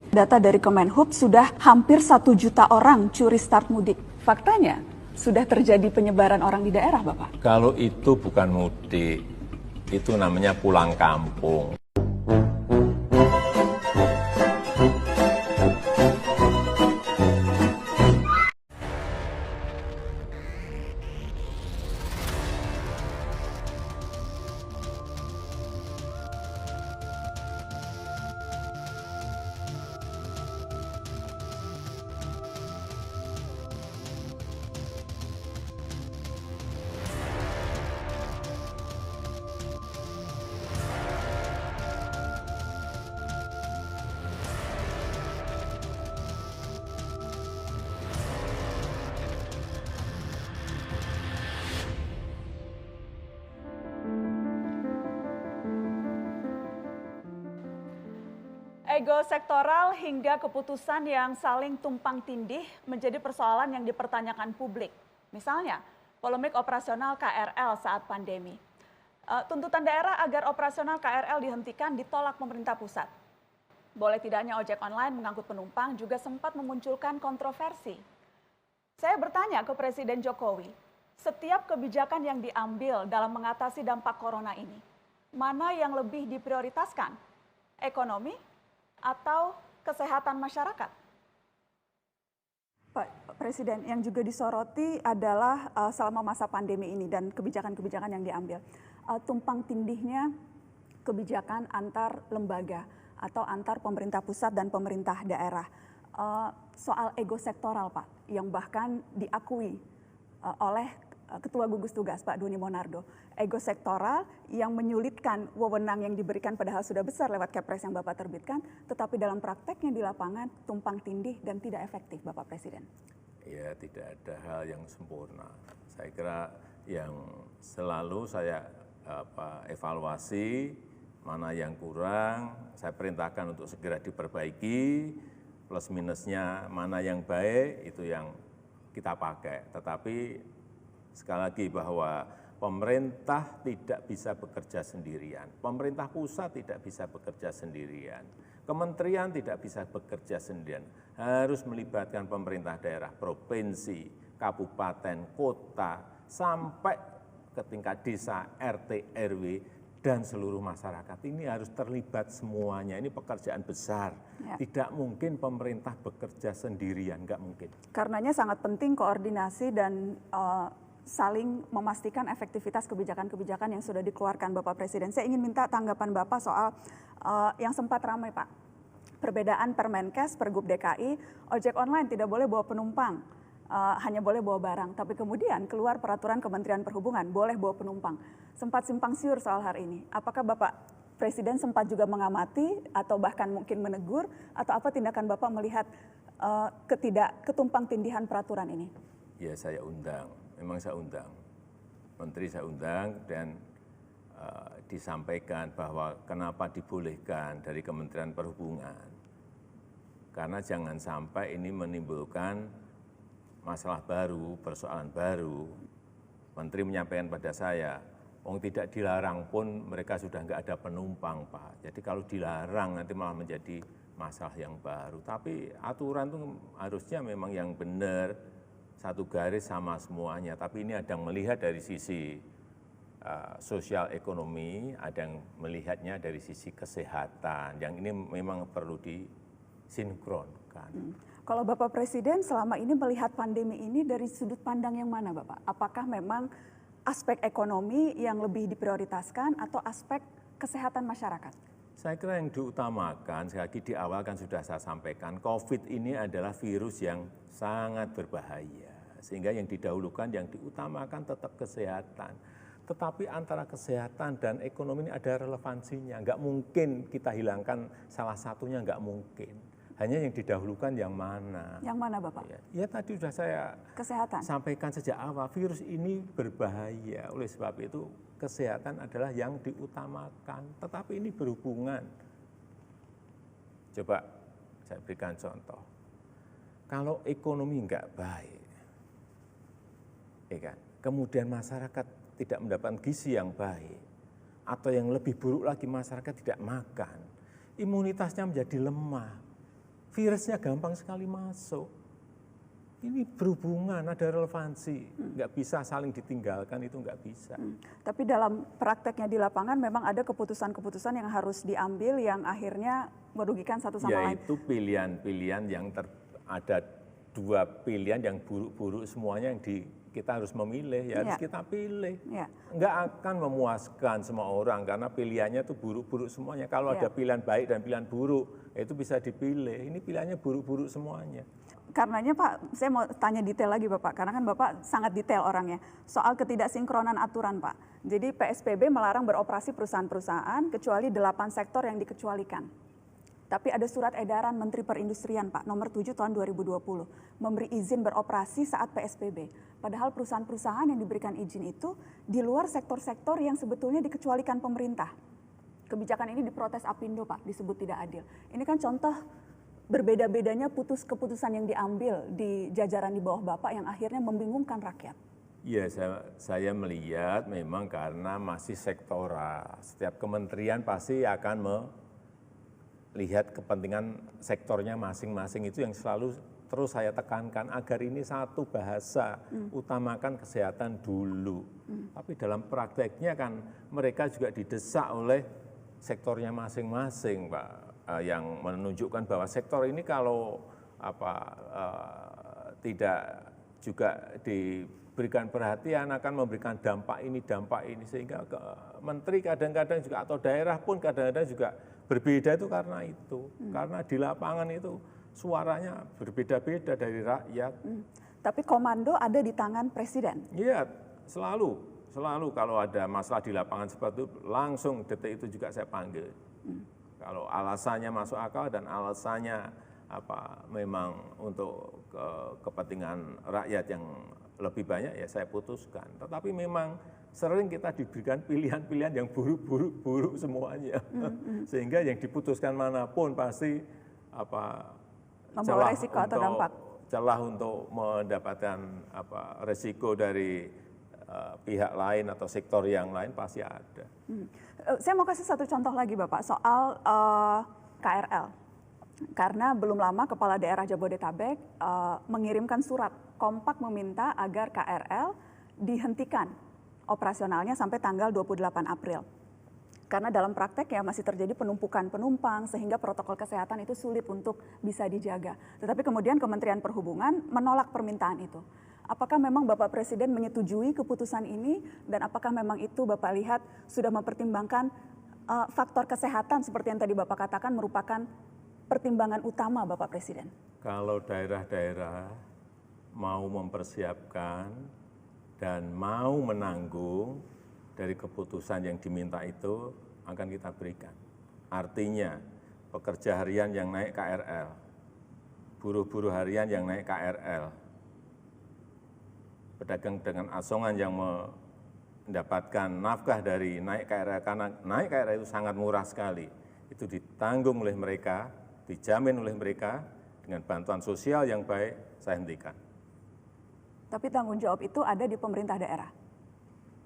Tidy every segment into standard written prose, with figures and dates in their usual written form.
Data dari Kemenhub sudah hampir 1 juta orang curi start mudik. Faktanya, sudah terjadi penyebaran orang di daerah, Bapak. Kalau itu bukan mudik, itu namanya pulang kampung. Ego sektoral hingga keputusan yang saling tumpang tindih menjadi persoalan yang dipertanyakan publik. Misalnya, polemik operasional KRL saat pandemi. Tuntutan daerah agar operasional KRL dihentikan ditolak pemerintah pusat. Boleh tidaknya ojek online mengangkut penumpang juga sempat memunculkan kontroversi. Saya bertanya ke Presiden Jokowi, setiap kebijakan yang diambil dalam mengatasi dampak corona ini, mana yang lebih diprioritaskan? Ekonomi atau kesehatan masyarakat? Pak Presiden, yang juga disoroti adalah selama masa pandemi ini dan kebijakan-kebijakan yang diambil. Tumpang tindihnya kebijakan antar lembaga atau antar pemerintah pusat dan pemerintah daerah. Soal ego sektoral, Pak, yang bahkan diakui oleh Ketua Gugus Tugas Pak Doni Monardo, ego sektoral yang menyulitkan wewenang yang diberikan padahal sudah besar lewat Kepres yang Bapak terbitkan, tetapi dalam prakteknya di lapangan tumpang tindih dan tidak efektif, Bapak Presiden. Ya, tidak ada hal yang sempurna. Saya kira yang selalu saya evaluasi mana yang kurang, saya perintahkan untuk segera diperbaiki, plus minusnya mana yang baik itu yang kita pakai. Tetapi sekali lagi bahwa pemerintah tidak bisa bekerja sendirian, pemerintah pusat tidak bisa bekerja sendirian, kementerian tidak bisa bekerja sendirian, harus melibatkan pemerintah daerah, provinsi, kabupaten, kota, sampai ke tingkat desa, RT, RW, dan seluruh masyarakat. Ini harus terlibat semuanya, ini pekerjaan besar. Ya. Tidak mungkin pemerintah bekerja sendirian, nggak mungkin. Karenanya sangat penting koordinasi dan saling memastikan efektivitas kebijakan-kebijakan yang sudah dikeluarkan Bapak Presiden. Saya ingin minta tanggapan Bapak soal yang sempat ramai, Pak. Perbedaan Permenkes, Pergub DKI, ojek online tidak boleh bawa penumpang, hanya boleh bawa barang. Tapi kemudian keluar peraturan Kementerian Perhubungan, boleh bawa penumpang. Sempat simpang siur soal hal ini. Apakah Bapak Presiden sempat juga mengamati atau bahkan mungkin menegur, atau apa tindakan Bapak melihat ketumpang tindihan peraturan ini? Ya, saya undang. Memang saya undang, menteri saya undang dan disampaikan bahwa kenapa dibolehkan dari Kementerian Perhubungan. Karena jangan sampai ini menimbulkan masalah baru, persoalan baru. Menteri menyampaikan pada saya, tidak dilarang pun mereka sudah nggak ada penumpang, Pak. Jadi kalau dilarang nanti malah menjadi masalah yang baru. Tapi aturan itu harusnya memang yang benar, satu garis sama semuanya, tapi ini ada yang melihat dari sisi sosial ekonomi, ada yang melihatnya dari sisi kesehatan, yang ini memang perlu disinkronkan. Kalau Bapak Presiden selama ini melihat pandemi ini dari sudut pandang yang mana, Bapak? Apakah memang aspek ekonomi yang lebih diprioritaskan atau aspek kesehatan masyarakat? Saya kira yang diutamakan, sekali lagi di awal kan sudah saya sampaikan, COVID ini adalah virus yang sangat berbahaya. Sehingga yang didahulukan, yang diutamakan tetap kesehatan. Tetapi antara kesehatan dan ekonomi ini ada relevansinya. Nggak mungkin kita hilangkan salah satunya, nggak mungkin. Hanya yang didahulukan yang mana. Yang mana, Bapak? Ya tadi sudah saya sampaikan sejak awal, virus ini berbahaya. Oleh sebab itu kesehatan adalah yang diutamakan. Tetapi ini berhubungan. Coba saya berikan contoh. Kalau ekonomi nggak baik, ya kan? Kemudian masyarakat tidak mendapatkan gizi yang baik, atau yang lebih buruk lagi masyarakat tidak makan, imunitasnya menjadi lemah. virusnya gampang sekali masuk. Ini berhubungan, ada relevansi, nggak bisa saling ditinggalkan, itu nggak bisa. Tapi dalam prakteknya di lapangan memang ada keputusan-keputusan yang harus diambil yang akhirnya merugikan satu sama lain. Yaitu pilihan-pilihan yang ada dua pilihan yang buruk-buruk semuanya yang kita harus memilih, ya harus kita pilih. Nggak akan memuaskan semua orang karena pilihannya itu buruk-buruk semuanya. Kalau ada pilihan baik dan pilihan buruk, itu bisa dipilih. Ini pilihannya buruk-buruk semuanya. Karenanya Pak, saya mau tanya detail lagi Bapak, karena kan Bapak sangat detail orangnya. Soal ketidaksinkronan aturan Pak. Jadi PSBB melarang beroperasi perusahaan-perusahaan kecuali 8 sektor yang dikecualikan. Tapi ada surat edaran Menteri Perindustrian Pak, nomor 7 tahun 2020, memberi izin beroperasi saat PSBB. Padahal perusahaan-perusahaan yang diberikan izin itu di luar sektor-sektor yang sebetulnya dikecualikan pemerintah. Kebijakan ini diprotes Apindo Pak, disebut tidak adil. Ini kan contoh berbeda-bedanya keputusan yang diambil di jajaran di bawah Bapak yang akhirnya membingungkan rakyat. Iya, saya melihat memang karena masih sektoral. Setiap kementerian pasti akan melihat kepentingan sektornya masing-masing, itu yang selalu terus saya tekankan agar ini satu bahasa, utamakan kesehatan dulu. Tapi dalam prakteknya kan mereka juga didesak oleh sektornya masing-masing, Pak. Yang menunjukkan bahwa sektor ini kalau tidak juga diberikan perhatian akan memberikan dampak ini sehingga menteri kadang-kadang juga atau daerah pun kadang-kadang juga berbeda itu karena itu. Karena di lapangan itu suaranya berbeda-beda dari rakyat. Tapi komando ada di tangan presiden. Iya, selalu kalau ada masalah di lapangan seperti itu langsung detik itu juga saya panggil. Kalau alasannya masuk akal dan alasannya memang untuk kepentingan rakyat yang lebih banyak, ya saya putuskan. Tetapi memang sering kita diberikan pilihan-pilihan yang buruk semuanya, sehingga yang diputuskan manapun pasti membawa resiko atau dampak. Celah untuk mendapatkan resiko dari pihak lain atau sektor yang lain pasti ada. Saya mau kasih satu contoh lagi Bapak soal KRL. Karena belum lama Kepala Daerah Jabodetabek mengirimkan surat kompak meminta agar KRL dihentikan operasionalnya sampai tanggal 28 April. Karena dalam praktek ya masih terjadi penumpukan penumpang sehingga protokol kesehatan itu sulit untuk bisa dijaga. Tetapi kemudian Kementerian Perhubungan menolak permintaan itu. Apakah memang Bapak Presiden menyetujui keputusan ini dan apakah memang itu Bapak lihat sudah mempertimbangkan faktor kesehatan seperti yang tadi Bapak katakan merupakan pertimbangan utama Bapak Presiden? Kalau daerah-daerah mau mempersiapkan dan mau menanggung dari keputusan yang diminta itu akan kita berikan. Artinya pekerja harian yang naik KRL, buruh-buruh harian yang naik KRL, pedagang dengan asongan yang mendapatkan nafkah dari naik KRL, karena naik KRL itu sangat murah sekali. Itu ditanggung oleh mereka, dijamin oleh mereka dengan bantuan sosial yang baik, saya hentikan. Tapi tanggung jawab itu ada di pemerintah daerah?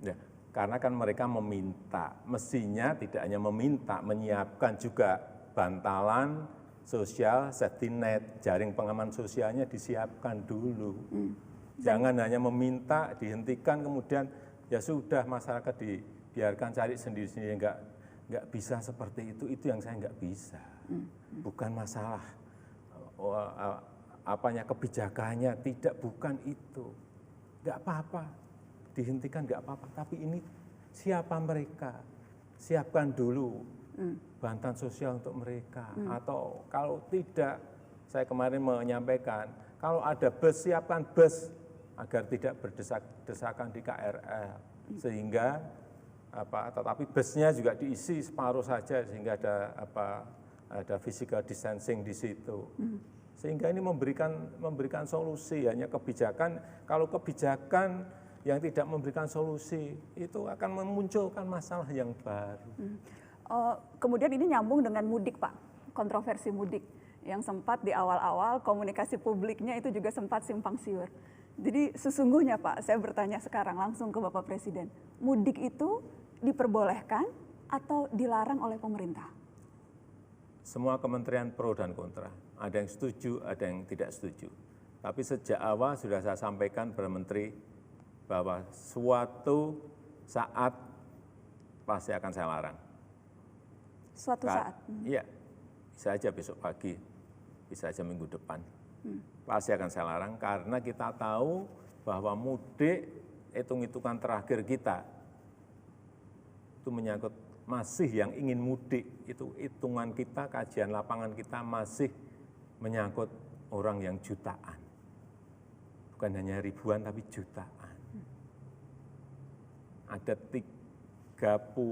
Ya, karena kan mereka meminta, mestinya tidak hanya meminta, menyiapkan juga bantalan sosial, safety net, jaring pengaman sosialnya disiapkan dulu. Jangan hanya meminta, dihentikan, kemudian ya sudah masyarakat dibiarkan cari sendiri-sendiri, nggak bisa seperti itu yang saya nggak bisa. Bukan masalah kebijakannya, tidak, bukan itu. Nggak apa-apa, dihentikan nggak apa-apa, tapi ini siapa mereka, siapkan dulu bantuan sosial untuk mereka. Atau kalau tidak, saya kemarin menyampaikan, kalau ada bus, siapkan bus agar tidak berdesak-desakan di KRL, sehingga tetapi busnya juga diisi separuh saja sehingga ada physical distancing di situ, sehingga ini memberikan solusi. Hanya kebijakan, kalau kebijakan yang tidak memberikan solusi itu akan memunculkan masalah yang baru. Kemudian ini nyambung dengan mudik Pak, kontroversi mudik yang sempat di awal-awal komunikasi publiknya itu juga sempat simpang siur. Jadi sesungguhnya Pak, saya bertanya sekarang langsung ke Bapak Presiden, mudik itu diperbolehkan atau dilarang oleh pemerintah? Semua kementerian pro dan kontra. ada yang setuju, ada yang tidak setuju. Tapi sejak awal sudah saya sampaikan kepada Menteri bahwa suatu saat pasti akan saya larang. Suatu saat? Iya, bisa aja besok pagi, bisa aja minggu depan. Pasti akan saya larang karena kita tahu bahwa mudik, hitung-hitungan terakhir kita, itu menyangkut masih yang ingin mudik, itu hitungan kita, kajian lapangan kita masih menyangkut orang yang jutaan. Bukan hanya ribuan, tapi jutaan. Ada 34%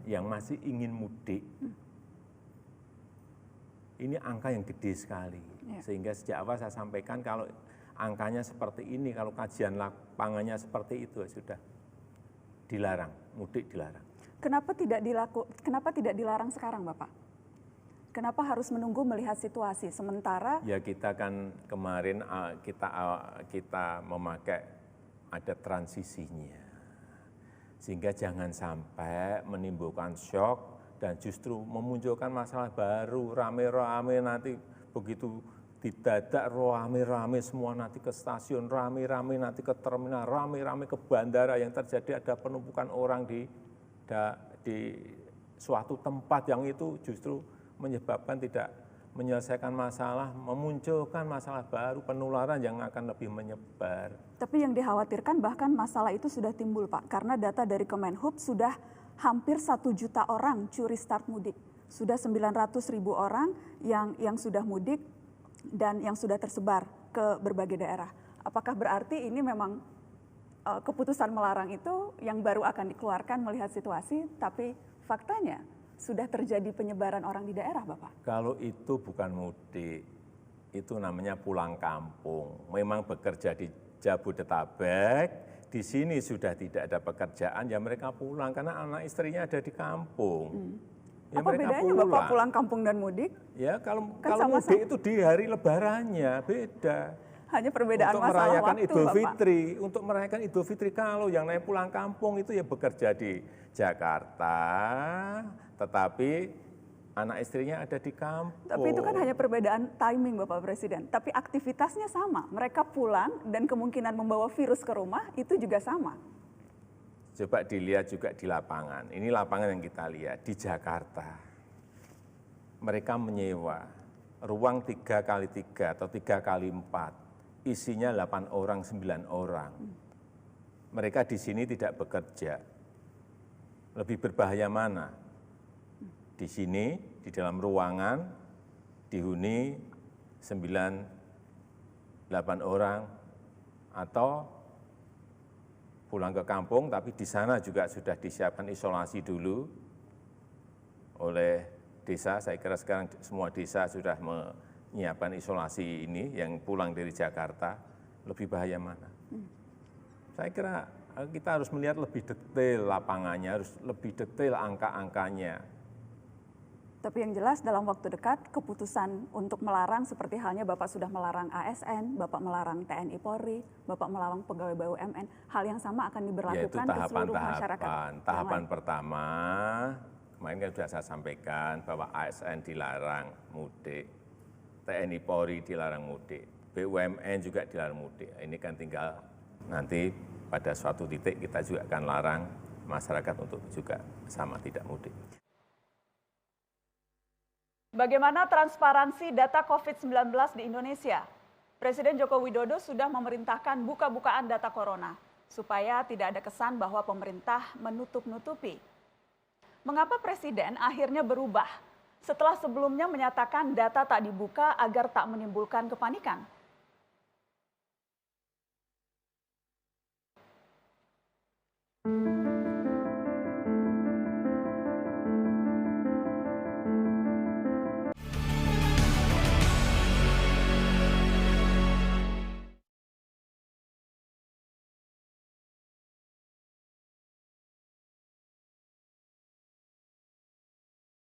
yang masih ingin mudik. Ini angka yang gede sekali. Sehingga sejak awal saya sampaikan kalau angkanya seperti ini, kalau kajian lapangannya seperti itu sudah dilarang, mudik dilarang. Kenapa tidak dilarang sekarang, Bapak? Kenapa harus menunggu melihat situasi sementara? Ya kita kan kemarin kita memakai ada transisinya, sehingga jangan sampai menimbulkan shock dan justru memunculkan masalah baru, rame-rame nanti begitu didadak rame-rame semua nanti ke stasiun, rame-rame nanti ke terminal, rame-rame ke bandara yang terjadi ada penumpukan orang di suatu tempat yang itu justru menyebabkan tidak menyelesaikan masalah, memunculkan masalah baru, penularan yang akan lebih menyebar. Tapi yang dikhawatirkan bahkan masalah itu sudah timbul, Pak, karena data dari Kemenhub sudah hampir 1 juta orang curi start mudik. Sudah 900.000 orang yang sudah mudik dan yang sudah tersebar ke berbagai daerah. Apakah berarti ini memang keputusan melarang itu yang baru akan dikeluarkan melihat situasi, tapi faktanya sudah terjadi penyebaran orang di daerah, Bapak? Kalau itu bukan mudik, itu namanya pulang kampung. Memang bekerja di Jabodetabek, di sini sudah tidak ada pekerjaan, ya mereka pulang karena anak istrinya ada di kampung. Ya apa bedanya Bapak pulang kampung dan mudik? Ya kalau sama-sama. Mudik itu di hari lebarannya, beda. Hanya perbedaan untuk masalah merayakan waktu, Idul Bapak. Fitri, untuk merayakan Idul Fitri kalau yang naik pulang kampung itu ya bekerja di Jakarta, tetapi anak istrinya ada di kampung. Tapi itu kan hanya perbedaan timing, Bapak Presiden. Tapi aktivitasnya sama. Mereka pulang dan kemungkinan membawa virus ke rumah itu juga sama. Coba dilihat juga di lapangan. Ini lapangan yang kita lihat di Jakarta. Mereka menyewa ruang 3x3 atau 3x4. Isinya 8 orang, 9 orang. Mereka di sini tidak bekerja. Lebih berbahaya mana? Di sini, di dalam ruangan, dihuni 9, 8 orang, atau pulang ke kampung, tapi di sana juga sudah disiapkan isolasi dulu oleh desa. Saya kira sekarang semua desa sudah menyiapkan isolasi ini yang pulang dari Jakarta. Lebih bahaya mana? Saya kira kita harus melihat lebih detail lapangannya, harus lebih detail angka-angkanya. Tapi yang jelas dalam waktu dekat keputusan untuk melarang seperti halnya Bapak sudah melarang ASN, Bapak melarang TNI Polri, Bapak melarang pegawai BUMN, hal yang sama akan diberlakukan ke seluruh masyarakat. Tahapan pertama, kemarin kan sudah saya sampaikan bahwa ASN dilarang mudik, TNI Polri dilarang mudik, BUMN juga dilarang mudik. Ini kan tinggal nanti pada suatu titik kita juga akan larang masyarakat untuk juga sama tidak mudik. Bagaimana transparansi data COVID-19 di Indonesia? Presiden Joko Widodo sudah memerintahkan buka-bukaan data corona supaya tidak ada kesan bahwa pemerintah menutup-nutupi. Mengapa Presiden akhirnya berubah setelah sebelumnya menyatakan data tak dibuka agar tak menimbulkan kepanikan?